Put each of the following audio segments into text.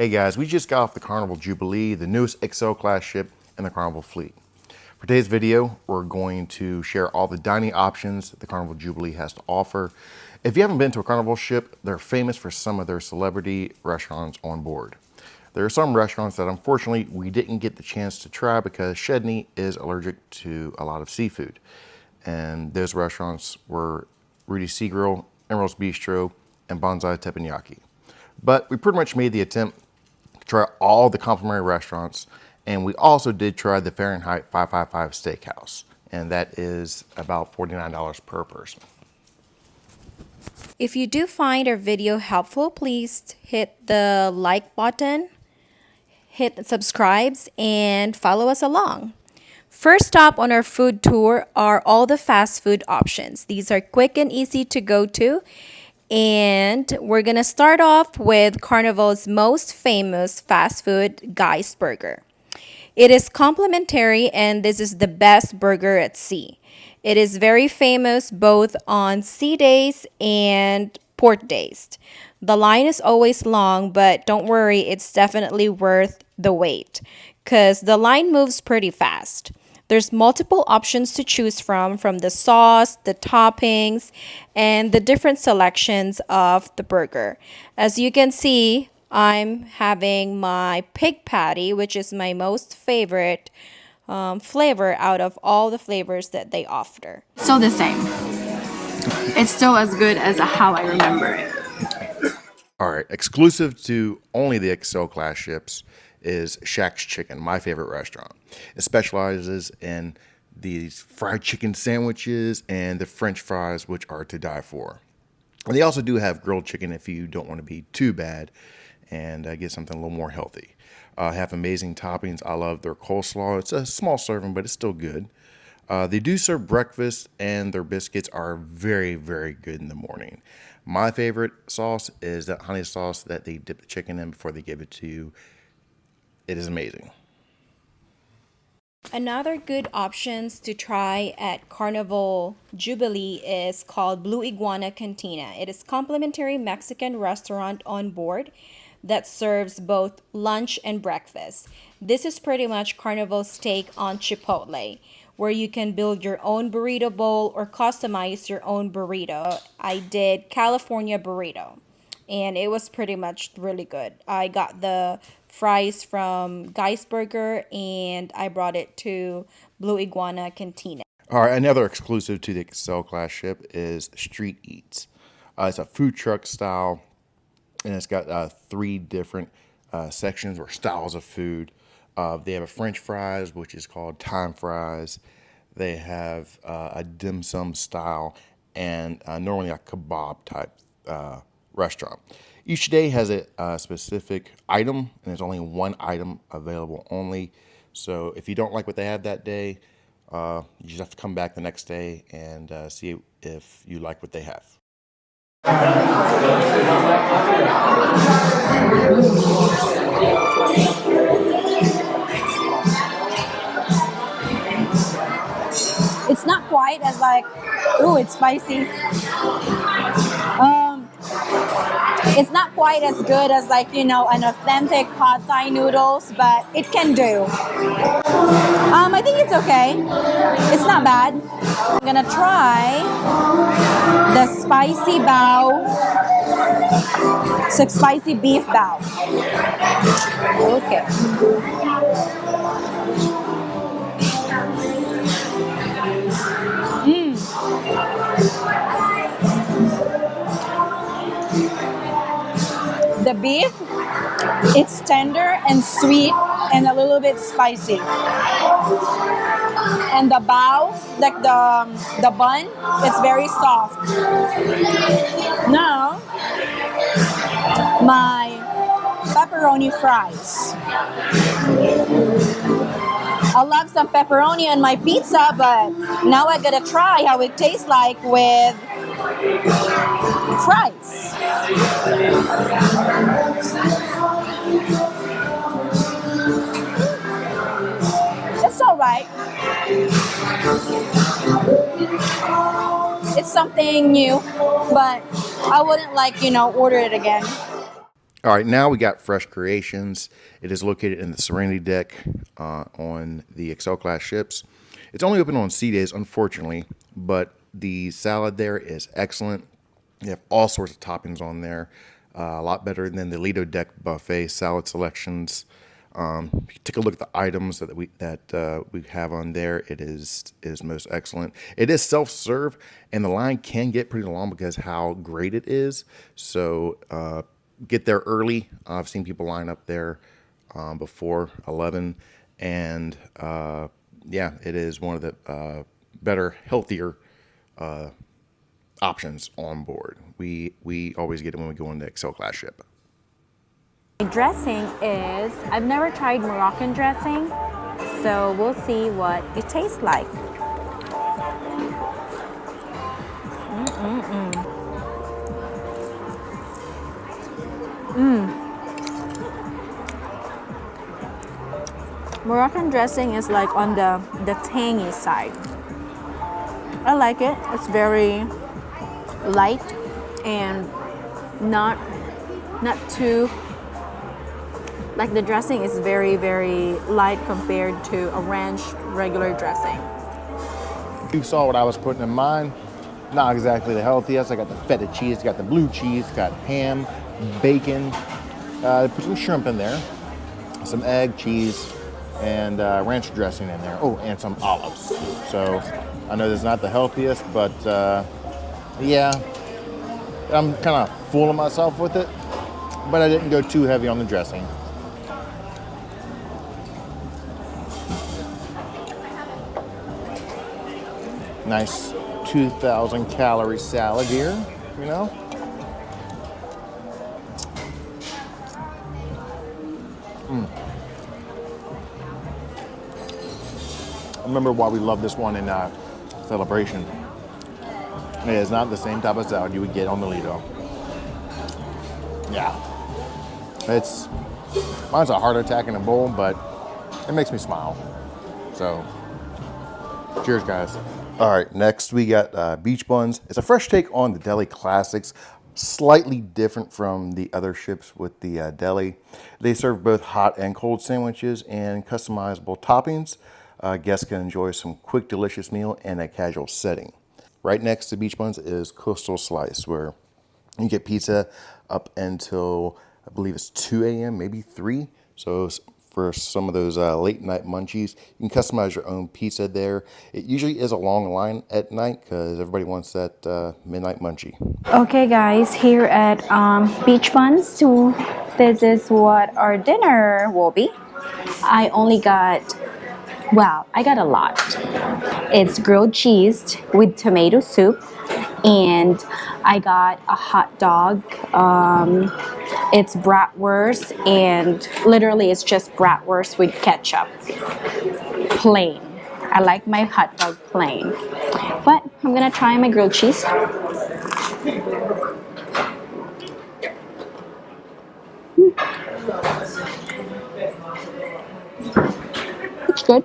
Hey guys, we just got off the Carnival Jubilee, the newest XL class ship in the Carnival fleet. For today's video, we're going to share all the dining options that the Carnival Jubilee has to offer. If you haven't been to a Carnival ship, they're famous for some of their celebrity restaurants on board. There are some restaurants that unfortunately we didn't get the chance to try because Shedney is allergic to a lot of seafood. And those restaurants were Rudy's Sea Grill, Emerald's Bistro, and Bonsai Teppanyaki. But we pretty much made the attempt to try all the complimentary restaurants, and we also did try the Fahrenheit 555 Steakhouse, and that is about $49 per person. If you do find our video helpful, please hit the like button, hit subscribes, and follow us along. First stop on our food tour are all the fast food options. These are quick and easy to go to. And we're going to start off with Carnival's most famous fast food, Guy's Burger. It is complimentary and this is the best burger at sea. It is very famous both on sea days and port days. The line is always long, but don't worry, it's definitely worth the wait because the line moves pretty fast. There's multiple options to choose from the sauce, the toppings, and the different selections of the burger. As you can see, I'm having my pig patty, which is my most favorite flavor out of all the flavors that they offer. Still the same. It's still as good as how I remember it. All right, exclusive to only the XL class ships is Shack's Chicken, my favorite restaurant. It specializes in these fried chicken sandwiches and the French fries, which are to die for. And they also do have grilled chicken if you don't want to be too bad and get something a little more healthy. Have amazing toppings. I love their coleslaw. It's a small serving, but it's still good. They do serve breakfast, and their biscuits are very, very good in the morning. My favorite sauce is that honey sauce that they dip the chicken in before they give it to you. It is amazing. Another good options to try at Carnival Jubilee is called Blue Iguana Cantina. It is complimentary Mexican restaurant on board that serves both lunch and breakfast. This is pretty much Carnival's take on Chipotle, where you can build your own burrito bowl or customize your own burrito. I did California burrito, and it was pretty much really good. I got the fries from Guy's Burger, and I brought it to Blue Iguana Cantina. All right, another exclusive to the XL class ship is Street Eats. It's a food truck style, and it's got 3 different sections or styles of food. They have a French fries, which is called time fries. They have a dim sum style and normally a kebab type restaurant. Each day has a specific item, and there's only one item available only. So if you don't like what they have that day, you just have to come back the next day and see if you like what they have. It's not quite as like, ooh, it's spicy. It's not quite as good as like, you know, an authentic pad thai noodles, but it can do. I think it's okay. It's not bad. I'm gonna try the spicy bao. It's a spicy beef bao. Okay. The beef, it's tender and sweet and a little bit spicy. And the bao, like the bun, it's very soft. Now, my pepperoni fries. I love some pepperoni on my pizza, but now I gotta try how it tastes like with fries. It's all right. It's something new, but I wouldn't order it again. All right, now we got Fresh Creations. It is located in the Serenity deck on the XL class ships. It's only open on sea days, unfortunately, but the salad there is excellent. You have all sorts of toppings on there, a lot better than the Lido deck buffet salad selections. Take a look at the items that we have on there. It is most excellent. It is self-serve, and the line can get pretty long because how great it is. So get there early. I've seen people line up there before 11, and yeah, it is one of the better, healthier options on board. We always get it when we go on the XL class ship. Dressing is, I've never tried Moroccan dressing, so we'll see what it tastes like. Moroccan dressing is like on the tangy side. I like it. It's very light and not too, like the dressing is very, very light compared to a ranch regular dressing. You saw what I was putting in mine. Not exactly the healthiest. I got the feta cheese, got the blue cheese, got ham, bacon. Put some shrimp in there, some egg, cheese, and ranch dressing in there. Oh, and some olives. So I know this is not the healthiest, but yeah, I'm kind of fooling myself with it. But I didn't go too heavy on the dressing. Nice 2,000 calorie salad here, you know. I remember why we love this one in Celebration. It is not the same type of salad you would get on the Lido. Yeah, mine's a heart attack in a bowl, but it makes me smile. So, cheers, guys. All right, next we got beach buns. It's a fresh take on the Deli classics, slightly different from the other ships with the Deli. They serve both hot and cold sandwiches and customizable toppings. Guests can enjoy some quick, delicious meal in a casual setting. Right next to beach buns is Coastal Slice, where you get pizza up until, I believe it's 2 a.m., maybe 3. So for some of those late night munchies, you can customize your own pizza there. It usually is a long line at night because everybody wants that midnight munchie. Okay guys, here at Beach Buns, so this is what our dinner will be. I got a lot. It's grilled cheese with tomato soup, and I got a hot dog. It's bratwurst, and literally it's just bratwurst with ketchup. Plain. I like my hot dog plain. But I'm gonna try my grilled cheese. It's good.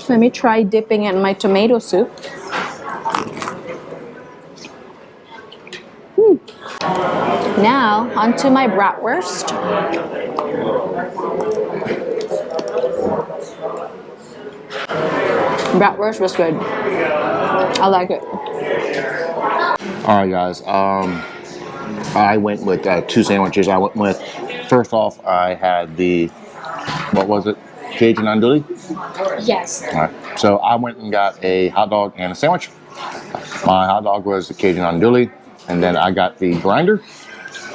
Let me try dipping it in my tomato soup. Now, onto my bratwurst. Bratwurst was good. I like it. All right, guys. I went with 2 sandwiches. First off, I had what was it? Cajun andouille? Yes. All right. So I went and got a hot dog and a sandwich. My hot dog was the Cajun andouille, and then I got the grinder.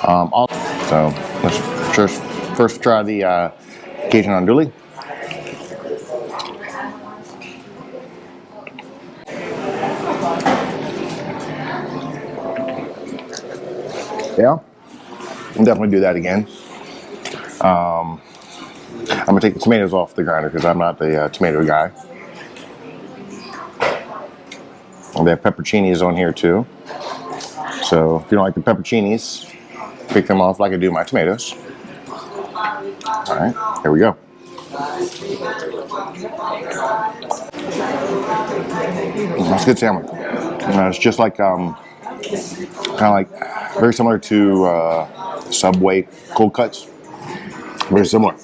So let's first try the Cajun andouille. Yeah, I'll definitely do that again. I'm gonna take the tomatoes off the grinder because I'm not the tomato guy. And they have pepperoncinis on here too. So if you don't like the pepperoncinis, pick them off like I do my tomatoes. All right, here we go. That's a good sandwich. It's just like kind of like very similar to Subway cold cuts. Very similar.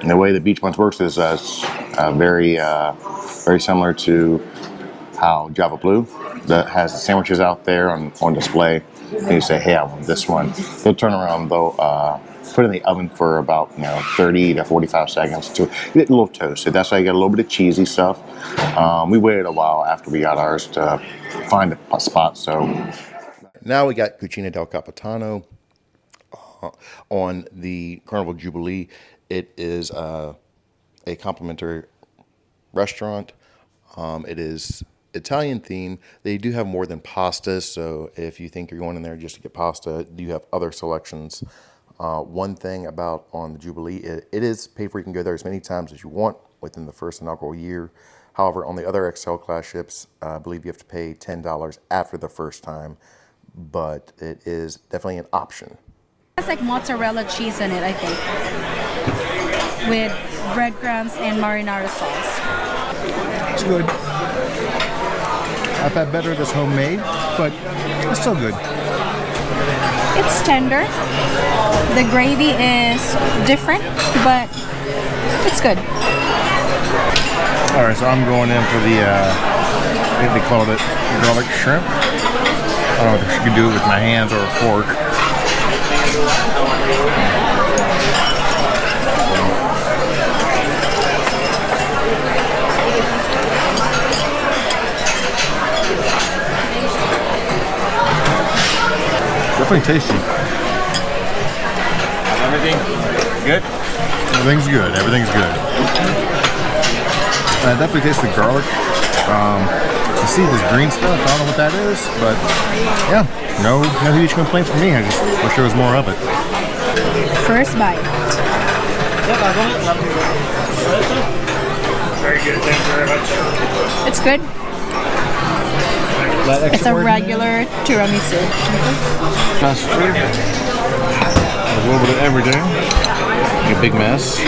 And the way the beach bunch works is very similar to how Java Blue that has the sandwiches out there on display. And you say, hey, I want this one. They'll turn around, they'll put it in the oven for about 30 to 45 seconds to get it a little toasted. That's how you get a little bit of cheesy stuff. We waited a while after we got ours to find a spot. So now we got Cucina del Capitano on the Carnival Jubilee. It is a complimentary restaurant. It is Italian themed. They do have more than pasta, so if you think you're going in there just to get pasta, you have other selections. One thing about on the Jubilee, it is pay for. You can go there as many times as you want within the first inaugural year. However, on the other XL class ships, I believe you have to pay $10 after the first time, but it is definitely an option. It's like mozzarella cheese in it, I think, with breadcrumbs and marinara sauce. It's good. I've had better this homemade, but it's still good. It's tender. The gravy is different, but it's good. All right, so I'm going in for the, I think they called it garlic shrimp. I don't know if I could do it with my hands or a fork. Definitely tasty. Everything good? Everything's good. Everything's good. I definitely taste the garlic. You see this green stuff. I don't know what that is, but yeah, no huge complaints from me. I just wish there was more of it. First bite. Very good, thank you very much. It's good. It's a regular tiramisu. Custard. A little bit of everything. A big mess.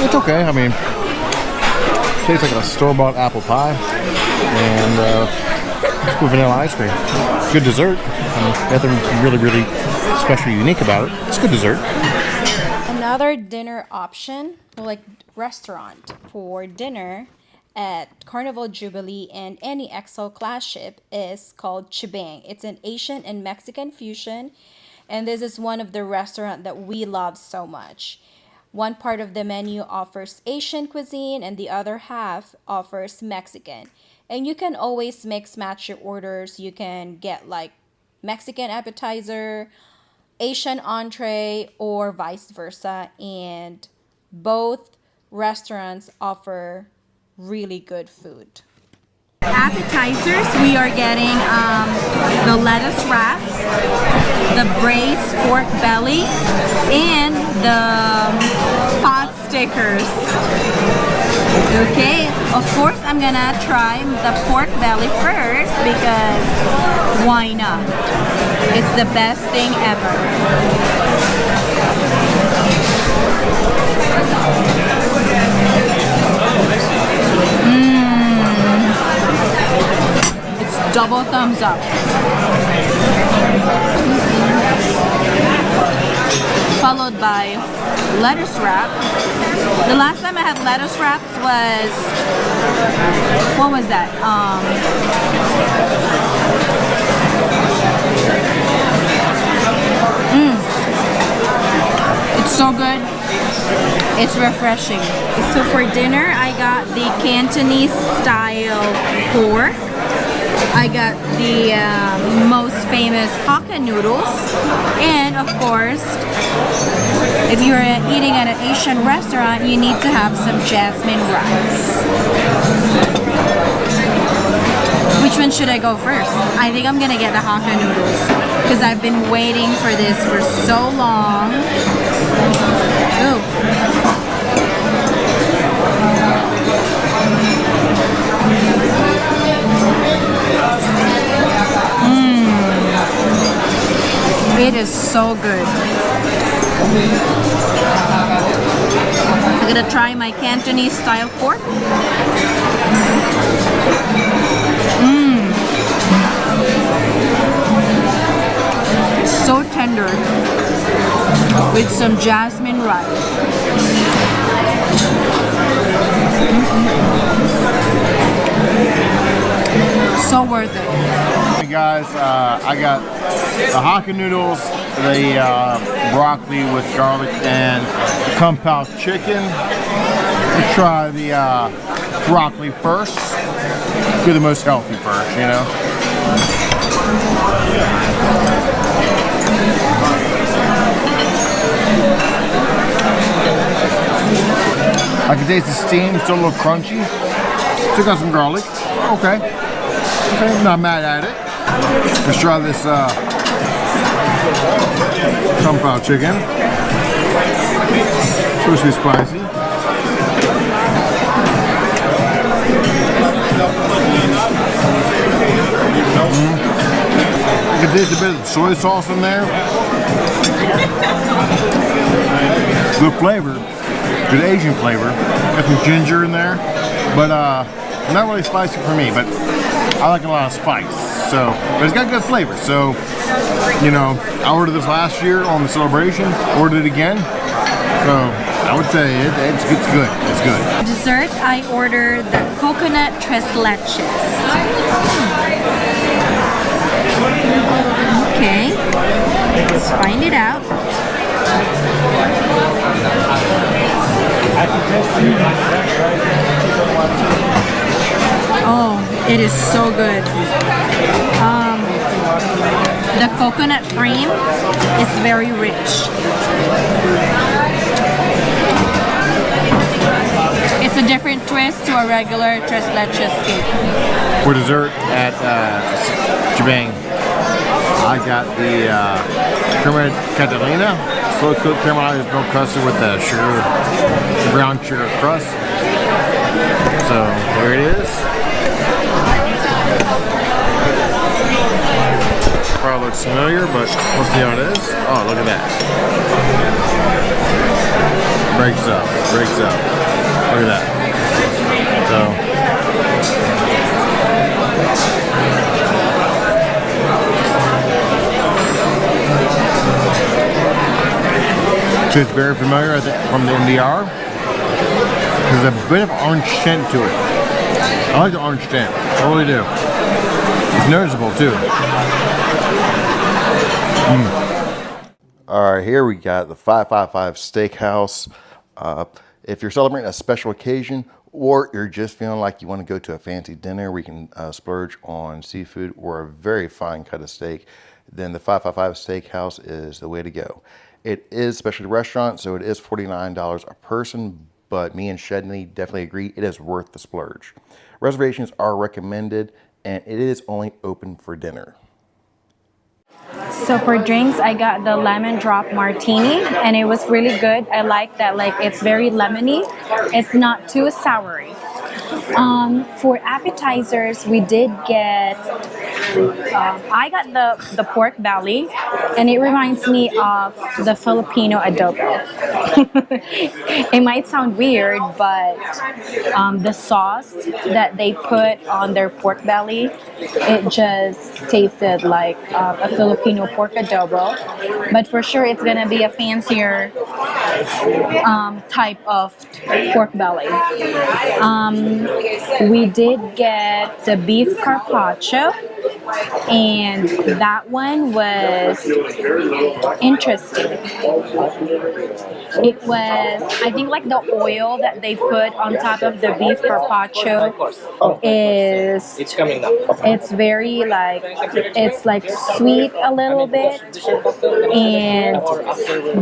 It's okay. I mean, it tastes like a store-bought apple pie and just with vanilla ice cream. Good dessert. I mean, nothing really special or unique about it. It's good dessert. Another dinner option, like restaurant for dinner at Carnival Jubilee and any XL class ship, is called Chibang. It's an Asian and Mexican fusion, and this is one of the restaurants that we love so much. One part of the menu offers Asian cuisine and the other half offers Mexican. And you can always mix match your orders. You can get like Mexican appetizer, Asian entree, or vice versa. And both restaurants offer really good food. Appetizers, we are getting the lettuce wraps, the braised pork belly, and the pot stickers. Okay, of course I'm gonna try the pork belly first because why not? It's the best thing ever. Double thumbs up. Followed by lettuce wrap. The last time I had lettuce wraps was, what was that? It's so good. It's refreshing. So for dinner, I got the Cantonese style pork. I got the most famous Hakka noodles, and of course, if you're eating at an Asian restaurant, you need to have some jasmine rice. Which one should I go first? I think I'm gonna get the Hakka noodles because I've been waiting for this for so long. Ooh. so good. I'm gonna try my Cantonese style pork. So tender with some jasmine rice. So worth it. Hey guys, I got the Hakka noodles, the broccoli with garlic, and kung pao chicken. Let's try the broccoli first. Do the most healthy first, you know. I can taste the steam, still a little crunchy. Still got some garlic. Okay. Okay, not mad at it. Let's try this kung pao chicken. Supposed to be spicy. You can taste a bit of soy sauce in there. Good flavor. Good Asian flavor. Got some ginger in there. But not really spicy for me, but I like a lot of spice. So, but it's got good flavor. So, you know, I ordered this last year on the celebration. Ordered it again. So, I would say it's good. It's good. Dessert, I ordered the coconut tres leches. Okay, let's find it out. Oh, it is so good. The coconut cream is very rich. It's a different twist to a regular tres leches cake. For dessert at Jabang, I got the crema catalina, slow cooked caramelized milk custard with the sugar, the brown sugar crust. So there it is. Probably looks familiar, but we'll see how it is. Oh, look at that. Breaks up, breaks up. Look at that. So it's very familiar, I think, from the NDR. There's a bit of orange tint to it. I like the orange tint. I really do. It's noticeable too. All right, here we got the 555 Steakhouse. If you're celebrating a special occasion, or you're just feeling like you want to go to a fancy dinner where you can splurge on seafood or a very fine cut of steak, then the 555 Steakhouse is the way to go. It is a specialty restaurant, so it is $49 a person, but me and Shedney definitely agree it is worth the splurge. Reservations are recommended, and it is only open for dinner. So for drinks, I got the lemon drop martini, and it was really good. I like that, like, it's very lemony. It's not too soury. For appetizers, we did get, I got the pork belly, and it reminds me of the Filipino adobo. It might sound weird, but the sauce that they put on their pork belly, it just tasted like a Filipino pork adobo. But for sure, it's gonna be a fancier type of pork belly. We did get the beef carpaccio, and that one was interesting. It was, I think, like the oil that they put on top of the beef carpaccio is, it's very like, it's like sweet a little bit, and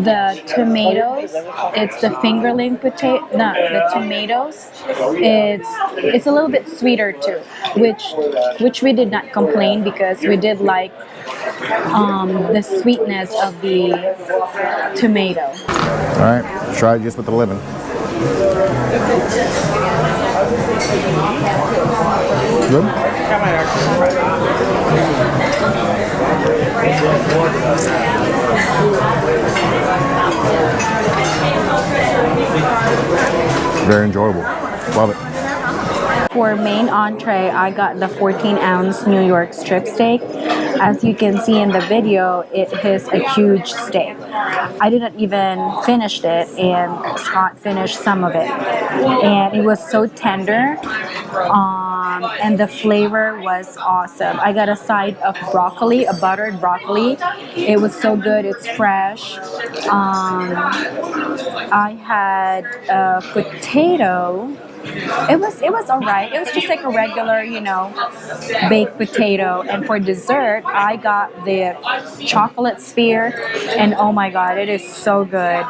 the tomatoes, it's the fingerling potato, no, the tomatoes, it's a little bit sweeter too, which we did not complain, because we did like the sweetness of the tomato. All right, try it just with the lemon. Good? Very enjoyable. Love it. For main entree, I got the 14-ounce New York strip steak. As you can see in the video, it is a huge steak. I didn't even finish it, and Scott finished some of it. And it was so tender, and the flavor was awesome. I got a side of broccoli, a buttered broccoli. It was so good. It's fresh. I had a potato. It was alright. It was just like a regular, baked potato. And for dessert, I got the chocolate sphere, and oh my god, it is so good.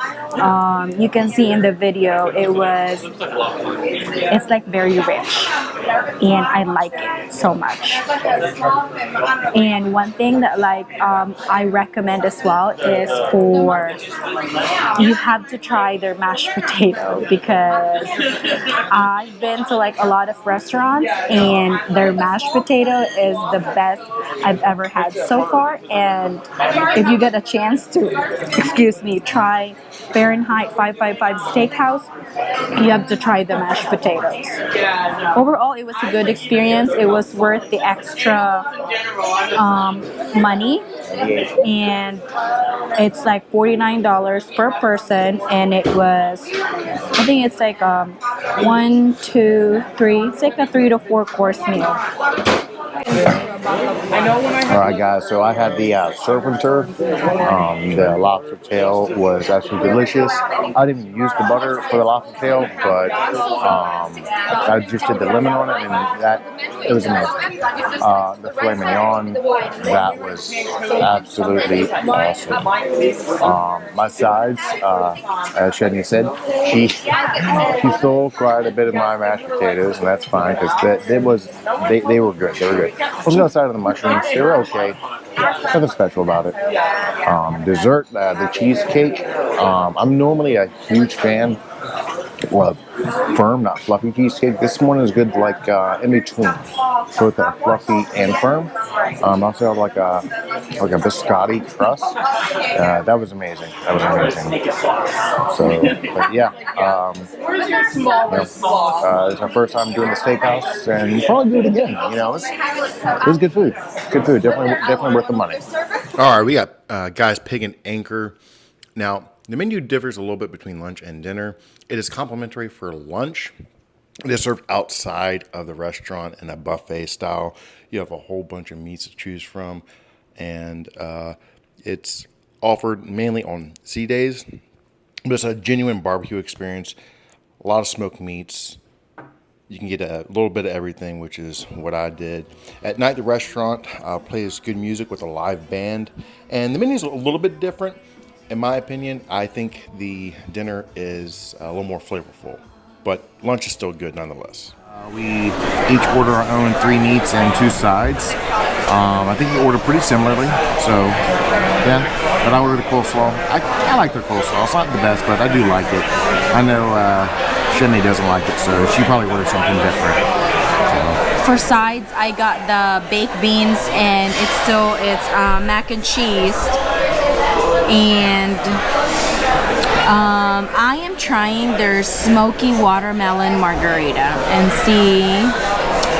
You can see in the video, it's like very rich, and I like it so much. And one thing that I recommend as well is you have to try their mashed potato, because I've been to like a lot of restaurants, and their mashed potato is the best I've ever had so far. And if you get a chance to, try Fahrenheit 555 Steakhouse, you have to try the mashed potatoes. Overall, it was a good experience. It was worth the extra money, and it's like $49 per person, and it was, I think it's like 1, 2, 3. It's like a 3 to 4 course meal. Alright guys, so I had the surf and turf. The lobster tail was absolutely delicious. I didn't use the butter for the lobster tail, but I just did the lemon on it, and it was amazing. The filet mignon, that was absolutely awesome. My sides, as Shania said, she stole quite a bit of my mashed potatoes, and that's fine, because they were good. They were good. I was outside of the mushrooms. They were okay. Nothing special about it. Dessert, the cheesecake. I'm normally a huge fan of firm, not fluffy cheesecake. This one is good, like in between, both fluffy and firm. Also have like a biscotti crust. That was amazing. So, but yeah, it's our first time doing the steakhouse, and we'll probably do it again. It was good food. Definitely worth the money. All right, we got Guy's Pig and Anchor. Now, the menu differs a little bit between lunch and dinner. It is complimentary for lunch. It is served outside of the restaurant in a buffet style. You have a whole bunch of meats to choose from, and it's offered mainly on C days. But it's a genuine barbecue experience. A lot of smoked meats. You can get a little bit of everything, which is what I did. At night, the restaurant plays good music with a live band, and the menu is a little bit different. In my opinion, I think the dinner is a little more flavorful, but lunch is still good nonetheless. We each order our own 3 meats and 2 sides. I think we order pretty similarly, so yeah. But I ordered a coleslaw. I like their coleslaw. It's not the best, but I do like it. I know Shani doesn't like it, so she probably ordered something different. For sides, I got the baked beans, and it's mac and cheese. And I am trying their smoky watermelon margarita and see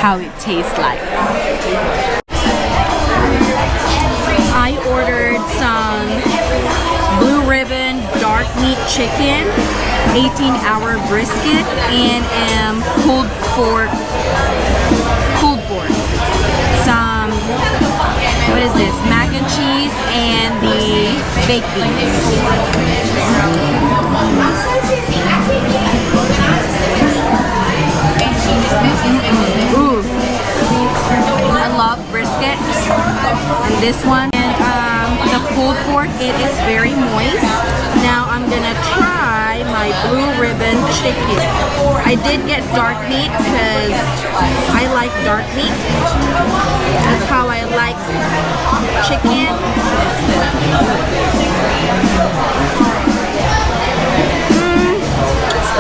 how it tastes like. I ordered some blue ribbon dark meat chicken, 18-hour brisket, and pulled pork. Some, what is this, mac and cheese, and the baked beans. Ooh, I love brisket, and this one, and the pulled pork, it is very moist. Now I'm gonna try my blue ribbon chicken. I did get dark meat because I like dark meat. That's how I like chicken.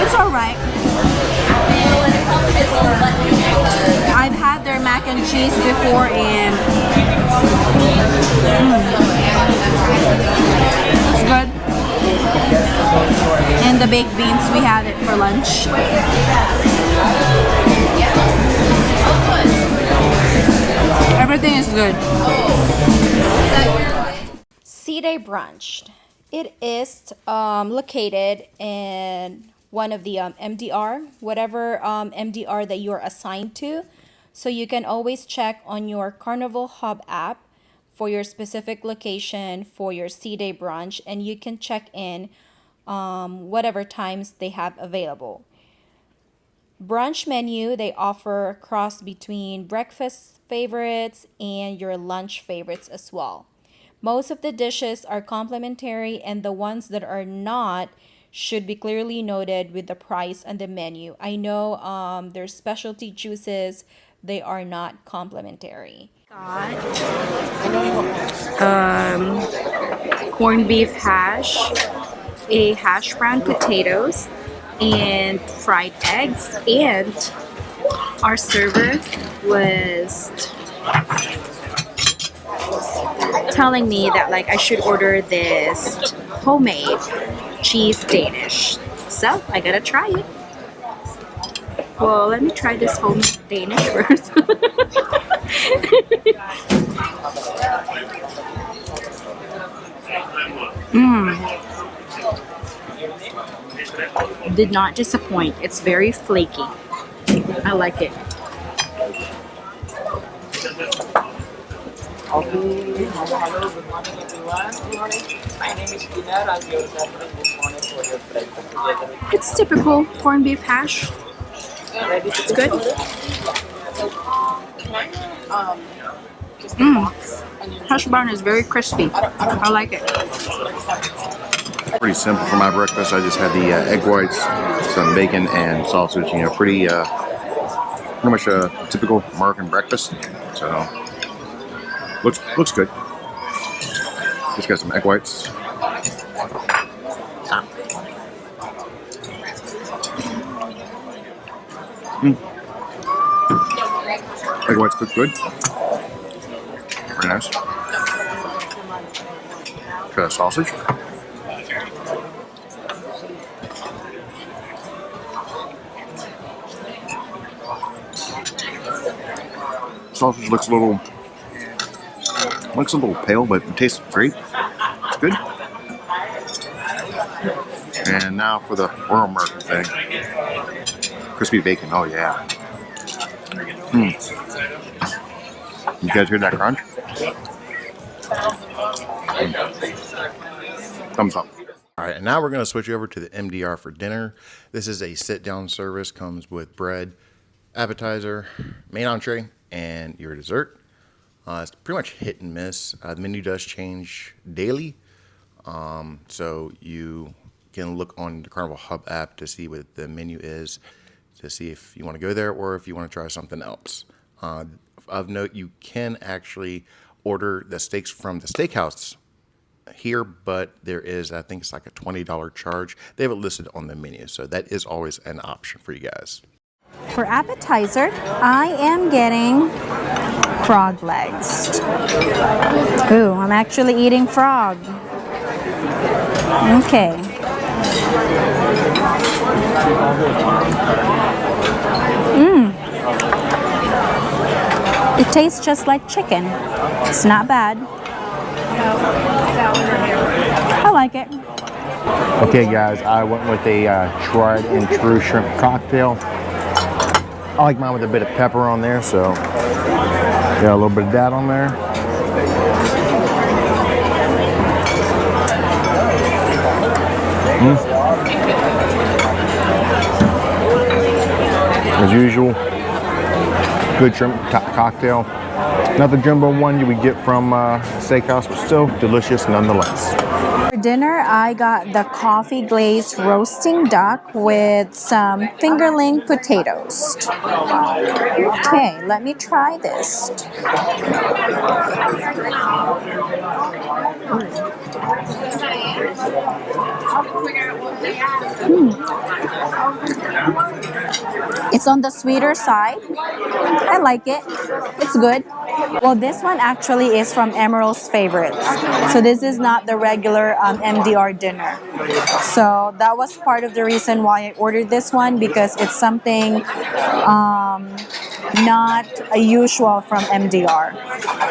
It's alright. cheese before, and it's good. And the baked beans, we had it for lunch. Everything is good. C-Day brunch. It is located in one of the MDR, whatever MDR that you're assigned to. So you can always check on your Carnival Hub app for your specific location for your C-Day brunch, and you can check in whatever times they have available. Brunch menu, they offer a cross between breakfast favorites and your lunch favorites as well. Most of the dishes are complimentary, and the ones that are not should be clearly noted with the price on the menu. I know there's specialty juices, they are not complimentary. Corned beef hash, a hash brown potatoes, and fried eggs. And our server was telling me that like I should order this homemade cheese Danish. So I gotta try it. Well, let me try this homemade Danish first. Did not disappoint. It's very flaky. I like it. It's typical corned beef hash. It's good. Hash brown is very crispy. I like it. Pretty simple for my breakfast. I just had the egg whites, some bacon, and sausage. You know, pretty much a typical American breakfast. So looks good. Just got some egg whites. Egg whites cooked good. Very nice. Got a sausage. Sausage looks a little pale, but it tastes great. It's good. And now for the Royal American thing. Crispy bacon. Oh yeah. You guys hear that crunch? Thumbs up. All right, and now we're going to switch over to the MDR for dinner. This is a sit-down service. Comes with bread, appetizer, main entree, and your dessert. It's pretty much hit and miss. The menu does change daily, so you can look on the Carnival Hub app to see what the menu is, to see if you want to go there or if you want to try something else. Of note, you can actually order the steaks from the Steakhouse here, but there is, I think it's like a $20 charge. They have it listed on the menu, so that is always an option for you guys. For appetizer, I am getting frog legs. Ooh, I'm actually eating frog. Okay. It tastes just like chicken. It's not bad. I like it. Okay, guys, I went with a tried and true shrimp cocktail. I like mine with a bit of pepper on there, so got a little bit of that on there. As usual, good shrimp cocktail. Not the jumbo one you would get from Steakhouse, but still delicious nonetheless. For dinner, I got the coffee glazed roasting duck with some fingerling potatoes. Okay, let me try this. It's on the sweeter side. I like it. It's good. Well, this one actually is from Emerald's Favorites. So this is not the regular MDR dinner. So that was part of the reason why I ordered this one, because it's something not a usual from MDR.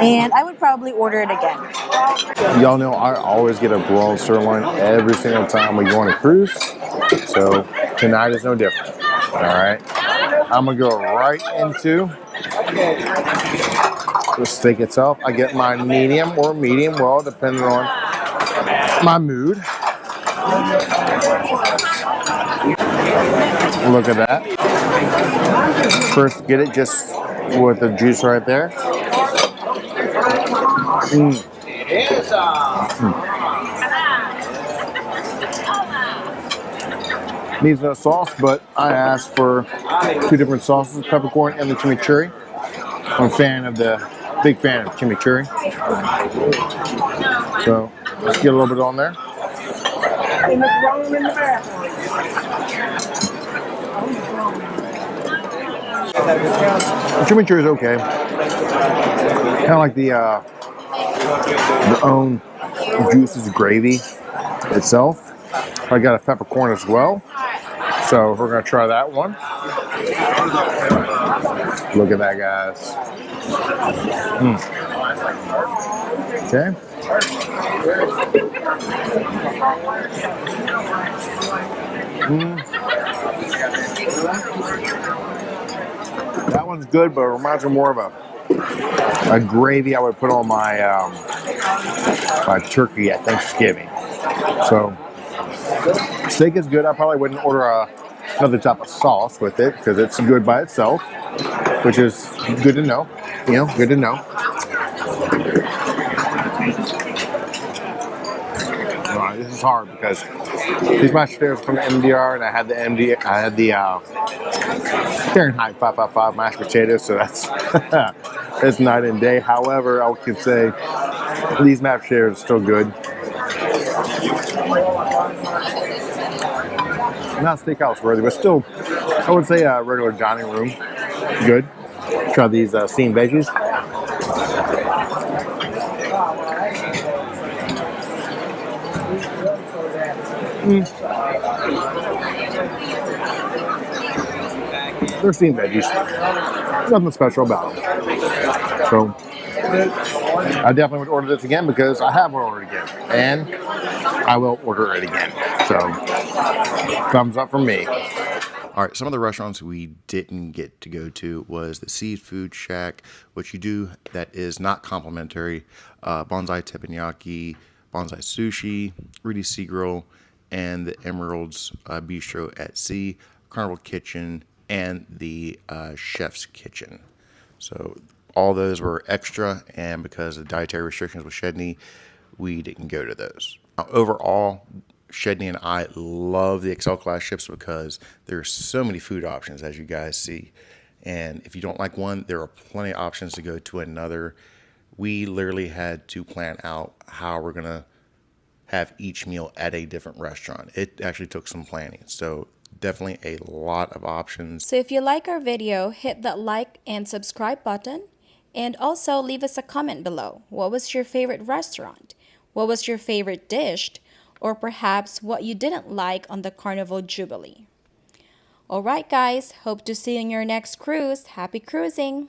And I would probably order it again. Y'all know I always get a broiled sirloin every single time we go on a cruise. So tonight is no different. All right. I'm gonna go right into the steak itself. I get my medium or medium well, depending on my mood. Look at that. First, get it just with the juice right there. Needs no sauce, but I asked for 2 different sauces, peppercorn and the chimichurri. I'm big fan of chimichurri. So let's get a little bit on there. The chimichurri is okay. Kind of like the own juices gravy itself. I got a peppercorn as well. So we're gonna try that one. Look at that, guys. Okay. That one's good, but it reminds me more of a gravy I would put on my my turkey at Thanksgiving. So steak is good. I probably wouldn't order another type of sauce with it because it's good by itself, which is good to know. You know, good to know. All right, this is hard because these mashed potatoes from the MDR, and I had the Fahrenheit 555 mashed potatoes, so that's it's night and day. However, I can say these mashed potatoes are still good. Not steakhouse worthy, but still, I would say a regular dining room. Good. Try these steamed veggies. They're steamed veggies. Nothing special about them. So, I definitely would order this again because I have ordered it again. And I will order it again. So, thumbs up from me. All right, some of the restaurants we didn't get to go to was the Seafood Shack, which you do that is not complimentary, Bonsai Teppanyaki, Bonsai Sushi, Rudy's Sea Grill, and the Emerald's Bistro at Sea, Carnival Kitchen, and the Chef's Kitchen. So all those were extra, and because of dietary restrictions with Shedney, we didn't go to those. Now, overall, Shedney and I love the XL class ships because there's so many food options, as you guys see. And if you don't like one, there are plenty of options to go to another. We literally had to plan out how we're going to have each meal at a different restaurant. It actually took some planning. So definitely a lot of options. So if you like our video, hit that like and subscribe button. And also leave us a comment below. What was your favorite restaurant? What was your favorite dish? Or perhaps what you didn't like on the Carnival Jubilee. Alright guys, hope to see you on your next cruise. Happy cruising!